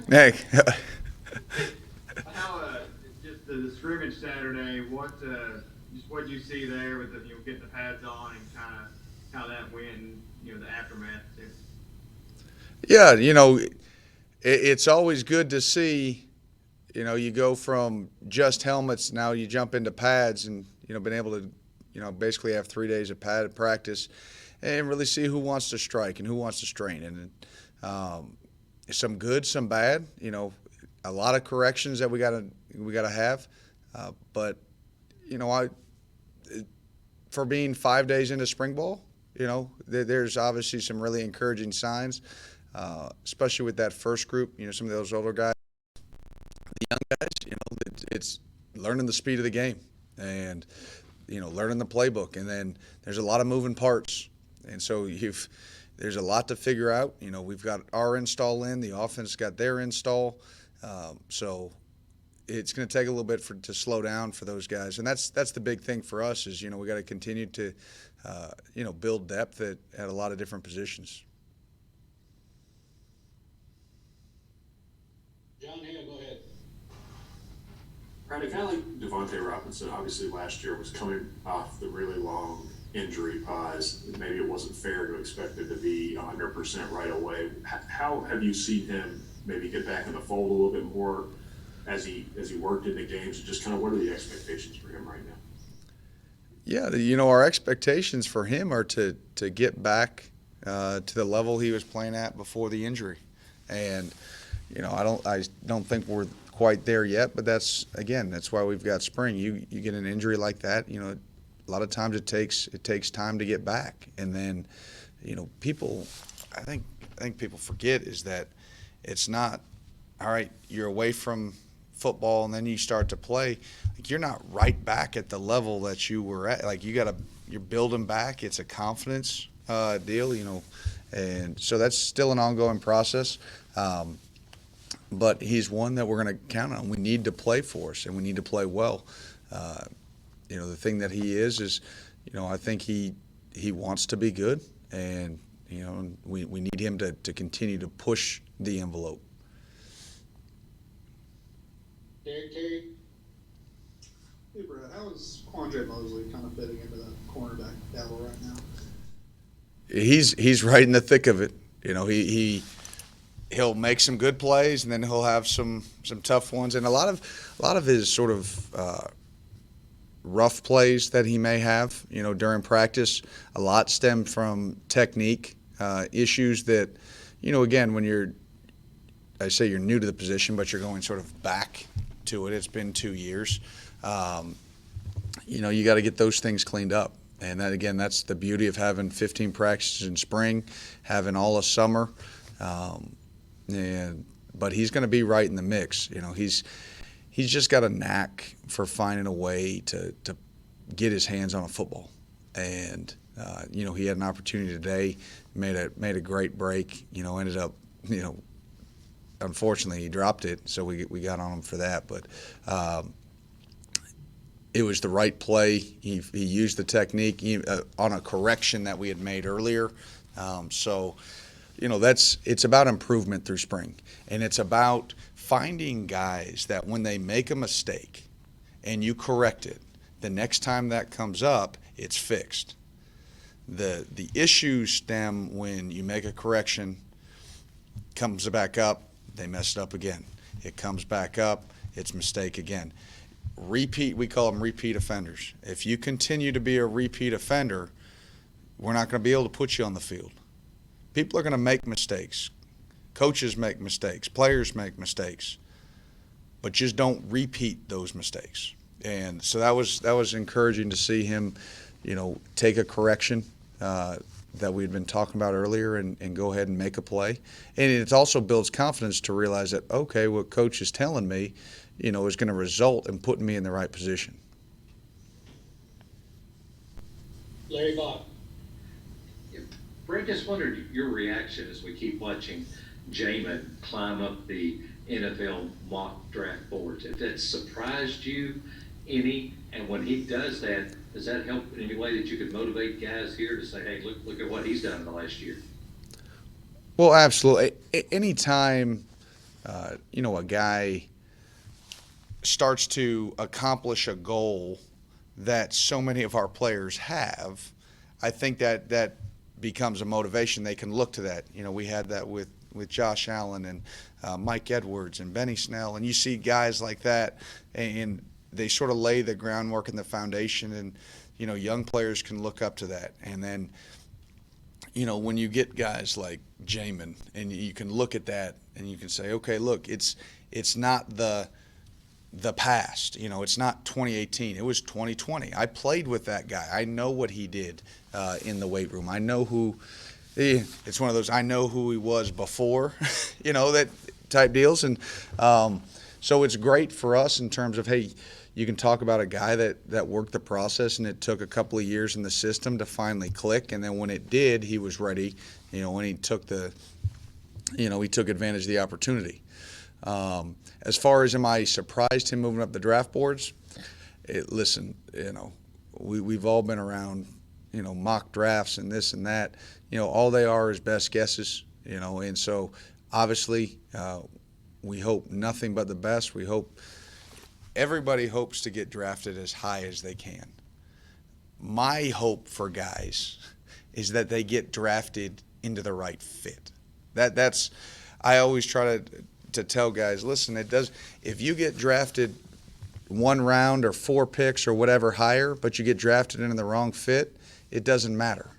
Hey, How just the scrimmage Saturday? What did you see there with getting the pads on and kind of how that went? And, the aftermath too. yeah, it's always good to see. You go from just helmets, now you jump into pads, and been able to, basically have 3 days of pad practice, and really see who wants to strike and who wants to strain, and some good, some bad. A lot of corrections that we gotta have, but I for being 5 days into spring ball, there's obviously some really encouraging signs, especially with that first group. Some of those older guys, the young guys. It's learning the speed of the game, and learning the playbook, and then there's a lot of moving parts, and so there's a lot to figure out. We've got our install in, the offense got their install, so it's going to take a little bit to slow down for those guys, and that's the big thing for us is we got to continue to build depth at a lot of different positions. John Hale, go ahead. Randy, kind of like Devontae Robinson, obviously last year was coming off the really long injury pause. Maybe it wasn't fair to expect him to be 100% right away. How have you seen him maybe get back in the fold a little bit more as he worked into games? Just kind of what are the expectations for him right now? Yeah, our expectations for him are to get back to the level he was playing at before the injury, and I don't think we're quite there yet. But that's why we've got spring. You get an injury like that, a lot of times it takes time to get back, and then people, I think people forget is that it's not all right. You're away from football and then you start to play. Like, you're not right back at the level that you were at. Like, you're building back. It's a confidence deal, and so that's still an ongoing process. But he's one that we're going to count on. We need to play for us, and we need to play well. Uh, the thing that he is, I think he wants to be good, and we need him to continue to push the envelope. Terry. Hey Brad, how is Quandre Mosley kind of fitting into the cornerback battle right now? He's right in the thick of it. He'll make some good plays, and then he'll have some tough ones, and a lot of his sort of rough plays that he may have, during practice, a lot stem from technique issues that, again, when I say you're new to the position, but you're going sort of back to it. It's been 2 years. You got to get those things cleaned up. And that, again, that's the beauty of having 15 practices in spring, having all of summer. But he's going to be right in the mix. He's just got a knack for finding a way to get his hands on a football. And he had an opportunity today, made a great break. Ended up, unfortunately he dropped it, so we got on him for that. But it was the right play. He used the technique on a correction that we had made earlier. So it's about improvement through spring, and it's about finding guys that when they make a mistake and you correct it, the next time that comes up, it's fixed. The issues stem when you make a correction, comes back up, they mess it up again. It comes back up, it's mistake again. We call them repeat offenders. If you continue to be a repeat offender, we're not going to be able to put you on the field. People are going to make mistakes. Coaches make mistakes. Players make mistakes. But just don't repeat those mistakes. And so that was encouraging to see him, take a correction that we'd been talking about earlier and go ahead and make a play. And it also builds confidence to realize that, okay, what coach is telling me, is going to result in putting me in the right position. Larry Bach. Brett, just wondered your reaction as we keep watching Jamin climb up the NFL mock draft boards. If that surprised you any, and when he does that help in any way that you could motivate guys here to say, hey, look at what he's done in the last year? Well, absolutely. Anytime a guy starts to accomplish a goal that so many of our players have, I think that becomes a motivation. They can look to that. We had that with Josh Allen and Mike Edwards and Benny Snell, and you see guys like that, and they sort of lay the groundwork and the foundation, and young players can look up to that. And then when you get guys like Jamin, and you can look at that and you can say, okay, look, it's not the past. It's not 2018. It was 2020. I played with that guy. I know what he did in the weight room. I know it's one of those, I know who he was before, that type deals. And so it's great for us in terms of, hey, you can talk about a guy that worked the process, and it took a couple of years in the system to finally click. And then when it did, he was ready, when he took he took advantage of the opportunity. As far as am I surprised him moving up the draft boards? Listen, we've all been around, mock drafts and this and that. All they are is best guesses, and so obviously we hope nothing but the best. Everybody hopes to get drafted as high as they can. My hope for guys is that they get drafted into the right fit. That's I always try to tell guys, listen, if you get drafted 1 round or 4 picks or whatever higher, but you get drafted into the wrong fit, it doesn't matter.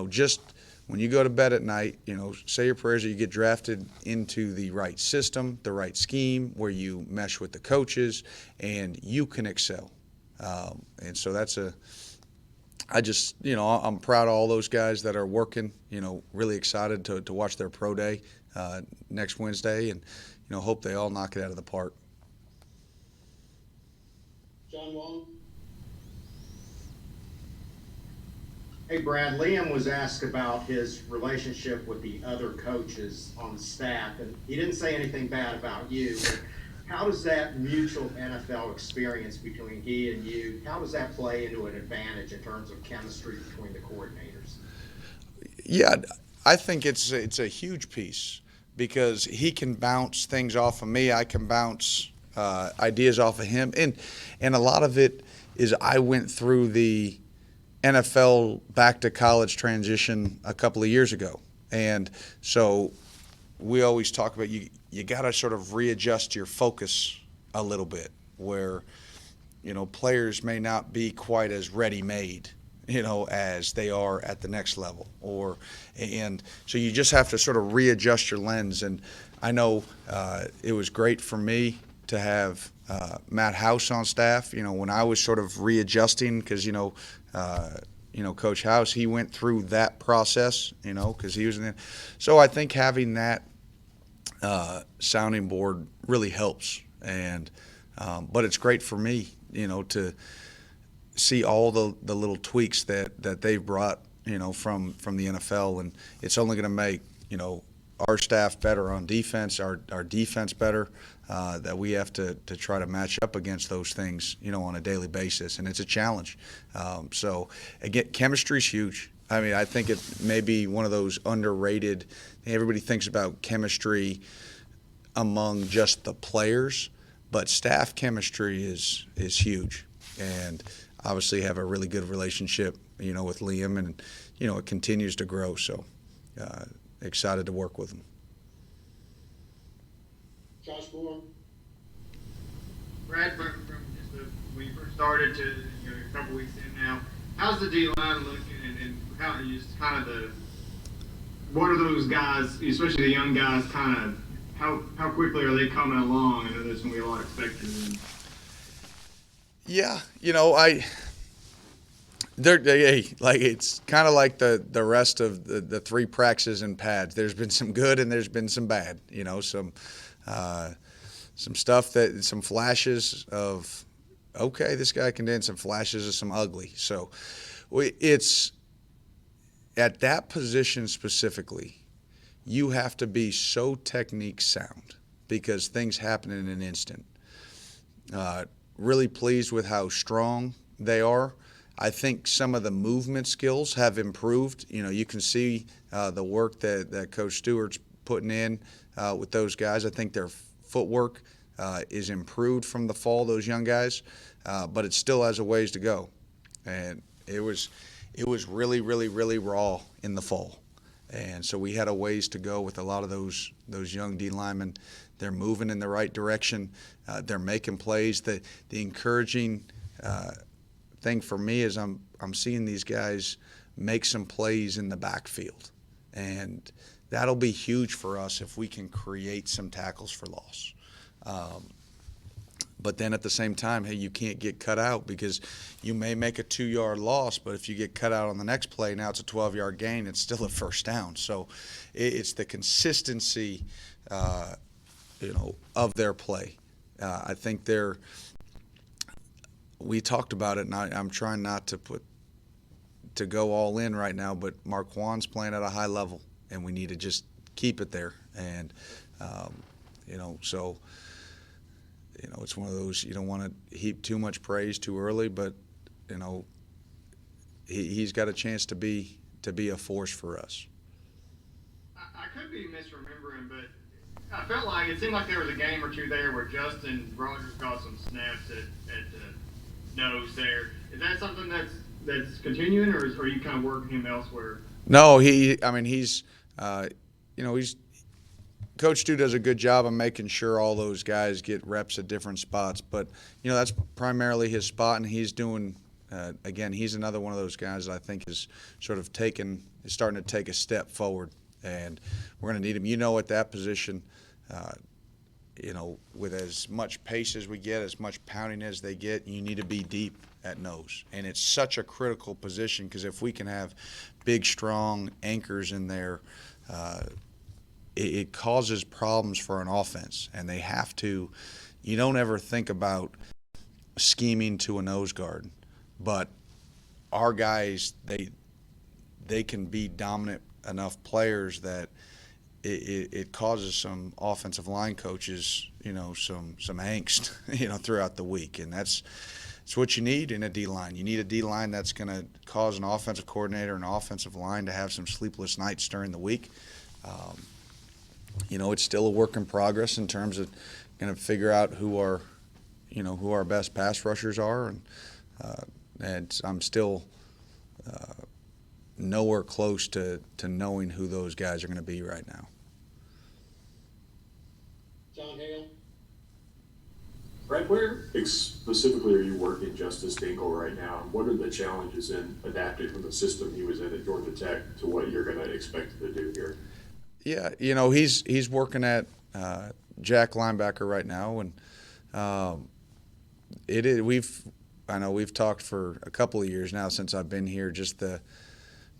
Just when you go to bed at night, say your prayers that you get drafted into the right system, the right scheme, where you mesh with the coaches and you can excel. And so I'm proud of all those guys that are working, really excited to watch their pro day next Wednesday, and hope they all knock it out of the park. John Wong. Hey, Brad, Liam was asked about his relationship with the other coaches on the staff, and he didn't say anything bad about you. But how does that mutual NFL experience between he and you, how does that play into an advantage in terms of chemistry between the coordinators? Yeah, I think it's a huge piece, because he can bounce things off of me. I can bounce ideas off of him. And a lot of it is I went through the NFL back to college transition a couple of years ago. And so we always talk about you got to sort of readjust your focus a little bit, where, players may not be quite as ready-made, as they are at the next level. And so you just have to sort of readjust your lens. And I know it was great for me to have Matt House on staff, when I was sort of readjusting, because, Coach House, he went through that process, because he was in it. So I think having that sounding board really helps. And but it's great for me, to see all the little tweaks that they've brought, from the NFL, and it's only going to make, our staff better on defense, our defense better, that we have to try to match up against those things, on a daily basis, and it's a challenge. So again, chemistry's huge. I mean, I think it may be one of those underrated. Everybody thinks about chemistry among just the players, but staff chemistry is huge, and obviously have a really good relationship, with Liam, and it continues to grow. So excited to work with him. Josh Moore. Brad, from when you first started to a couple weeks in now, how's the D line looking, and how just kind of what are those guys, especially the young guys, kind of how quickly are they coming along? I know there's gonna be a lot expected. Yeah, it's kind of like the rest of the 3 practices and pads. There's been some good and there's been some bad. Some stuff some flashes of, okay, this guy can dance, some flashes of some ugly. So it's at that position specifically, you have to be so technique sound, because things happen in an instant. Really pleased with how strong they are. I think some of the movement skills have improved. You can see the work that Coach Stewart's putting in with those guys. I think their footwork is improved from the fall, those young guys, but it still has a ways to go. And it was really, really, really raw in the fall. And so we had a ways to go with a lot of those young D linemen. They're moving in the right direction. They're making plays. The encouraging thing for me is I'm seeing these guys make some plays in the backfield, and that'll be huge for us if we can create some tackles for loss. But then at the same time, hey, you can't get cut out, because you may make a 2-yard loss, but if you get cut out on the next play, now it's a 12-yard gain. It's still a first down. So it's the consistency, of their play. I think we talked about it, and I'm trying not to go all in right now, but Marquand's playing at a high level, and we need to just keep it there. And, so it's one of those, you don't want to heap too much praise too early, but he's got a chance to be a force for us. I could be misremembering, but I felt like it seemed like there was a game or two there where Justin Rogers got some snaps at the nose there. Is that something that's continuing, or are you kind of working him elsewhere? No, he's Coach Stu does a good job of making sure all those guys get reps at different spots, but that's primarily his spot, and he's doing. Again, he's another one of those guys that I think is starting to take a step forward, and we're going to need him. At that position, with as much pace as we get, as much pounding as they get, you need to be deep at nose, and it's such a critical position, because if we can have big, strong anchors in there, it causes problems for an offense, and they have to. You don't ever think about scheming to a nose guard, but our guys, they can be dominant enough players that it causes some offensive line coaches, some angst, throughout the week, and that's what you need in a D-line. You need a D-line that's going to cause an offensive coordinator and an offensive line to have some sleepless nights during the week. It's still a work in progress in terms of going to figure out who our best pass rushers are, and I'm still nowhere close to knowing who those guys are going to be right now. John Hale. Brad, where specifically are you working Justice Dingle right now? What are the challenges in adapting from the system he was in at Georgia Tech to what you're going to expect him to do here? Yeah, he's working at Jack linebacker right now, and I know we've talked for a couple of years now since I've been here, just the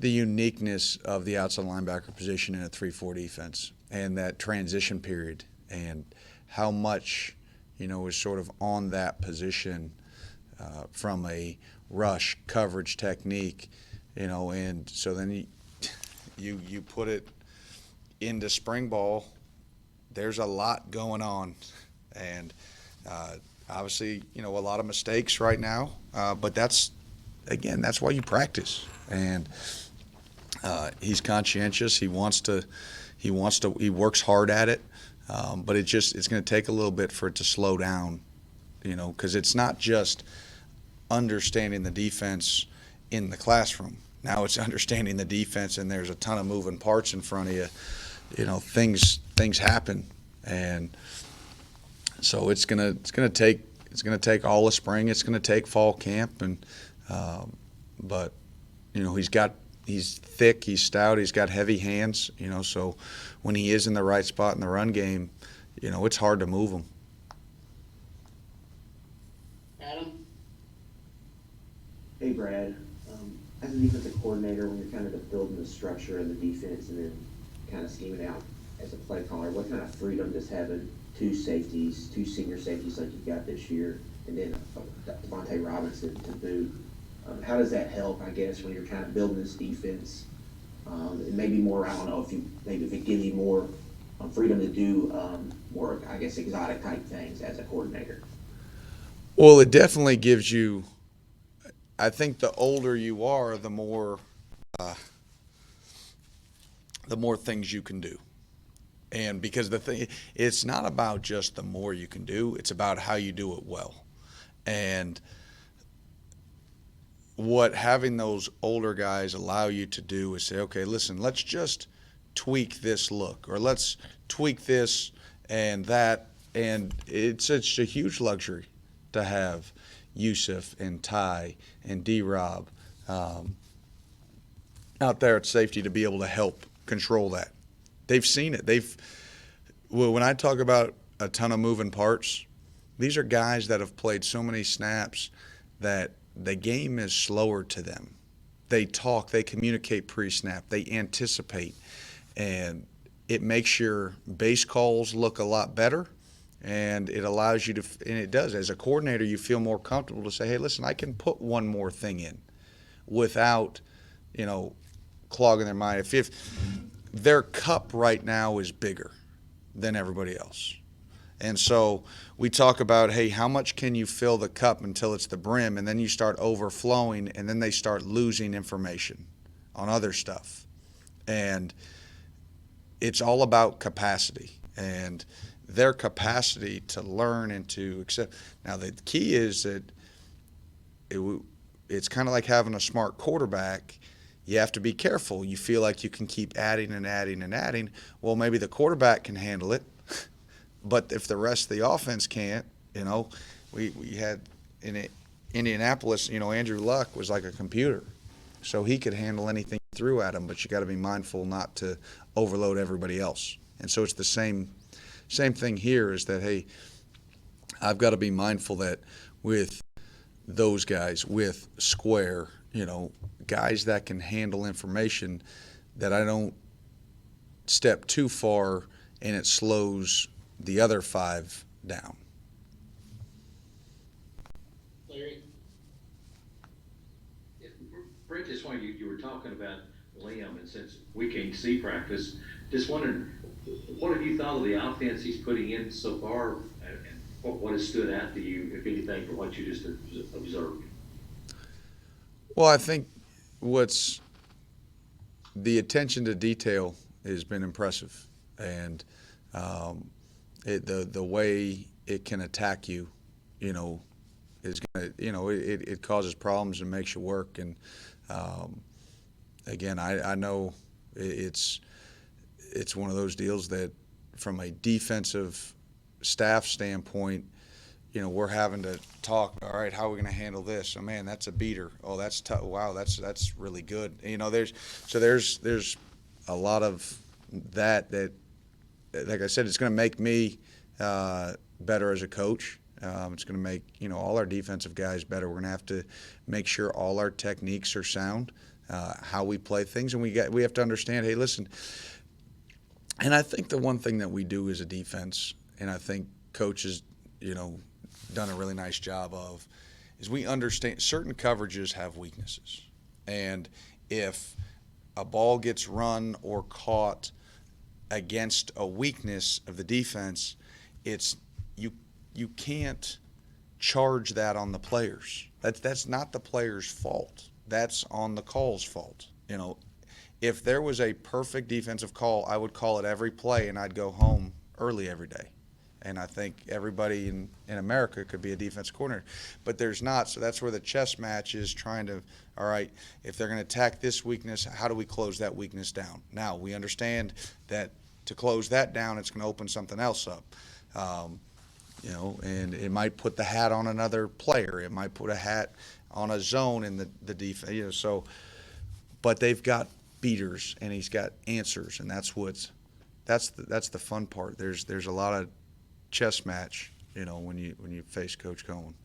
uniqueness of the outside linebacker position in a 3-4 defense, and that transition period, and how much is sort of on that position from a rush coverage technique, and so then you put it into spring ball. There's a lot going on, and obviously a lot of mistakes right now, but that's why you practice. And he's conscientious. He works hard at it, but it's going to take a little bit for it to slow down, because it's not just understanding the defense in the classroom. Now it's understanding the defense, and there's a ton of moving parts in front of you. Things happen, and so it's gonna take all of spring. It's gonna take fall camp, and but he's thick, he's stout, he's got heavy hands. So when he is in the right spot in the run game, it's hard to move him. Adam. Hey, Brad. As a defensive coordinator, when you're kind of building the structure of the defense and then kind of scheming out as a play caller, what kind of freedom does having two senior safeties like you've got this year, and then Devontae Robinson to boot, how does that help, I guess, when you're kind of building this defense? And maybe more, I don't know, if it gives you more freedom to do more, I guess, exotic type things as a coordinator. Well, it definitely gives you. I think the older you are, the more things you can do. And because the thing, it's not about just the more you can do, it's about how you do it well. And what having those older guys allow you to do is say, okay, listen, let's just tweak this look, or let's tweak this and that. And it's a huge luxury to have Yusuf and Ty and D-Rob out there at safety to be able to help control that. They've seen it. When I talk about a ton of moving parts, these are guys that have played so many snaps that the game is slower to them. They talk, they communicate pre-snap, they anticipate, and it makes your base calls look a lot better, and it allows you to, and it does, as a coordinator, you feel more comfortable to say, hey, listen, I can put one more thing in without, clogging their mind. If their cup right now is bigger than everybody else. And so we talk about, hey, how much can you fill the cup until it's the brim, and then you start overflowing, and then they start losing information on other stuff. And it's all about capacity and their capacity to learn and to accept. Now, the key is that it's kind of like having a smart quarterback. You have to be careful. You feel like you can keep adding and adding and adding. Well, maybe the quarterback can handle it, but if the rest of the offense can't, we had in Indianapolis, Andrew Luck was like a computer, so he could handle anything you threw at him. But you got to be mindful not to overload everybody else. And so it's the same thing here. Is that, hey, I've got to be mindful that with those guys, with Square, guys that can handle information, that I don't step too far and it slows the other five down. Larry? Brett, just while you were talking about Liam, and since we can't see practice, just wondering, what have you thought of the offense he's putting in so far, and what has stood out to you, if anything, from what you just observed? Well, I think what's the attention to detail has been impressive, and the way it can attack you, is gonna, it causes problems and makes you work. And again, I know it's one of those deals that, from a defensive staff standpoint, we're having to talk. All right, how are we going to handle this? Oh man, that's a beater. Oh, that's tough. Wow, that's really good. There's a lot of that, like I said, it's going to make me better as a coach. It's going to make all our defensive guys better. We're going to have to make sure all our techniques are sound, how we play things, and we have to understand. Hey, listen. And I think the one thing that we do as a defense, and I think coaches, done a really nice job of, is we understand certain coverages have weaknesses. And if a ball gets run or caught against a weakness of the defense, it's you can't charge that on the players. That's not the players' fault. That's on the call's fault. If there was a perfect defensive call, I would call it every play, and I'd go home early every day. And I think everybody in America could be a defensive coordinator. But there's not, so that's where the chess match is, trying to, all right, if they're going to attack this weakness, how do we close that weakness down? Now, we understand that to close that down, it's going to open something else up. And it might put the hat on another player. It might put a hat on a zone in the defense. But they've got beaters, and he's got answers, and that's the fun part. There's a lot of chess match, when you face Coach Cohen.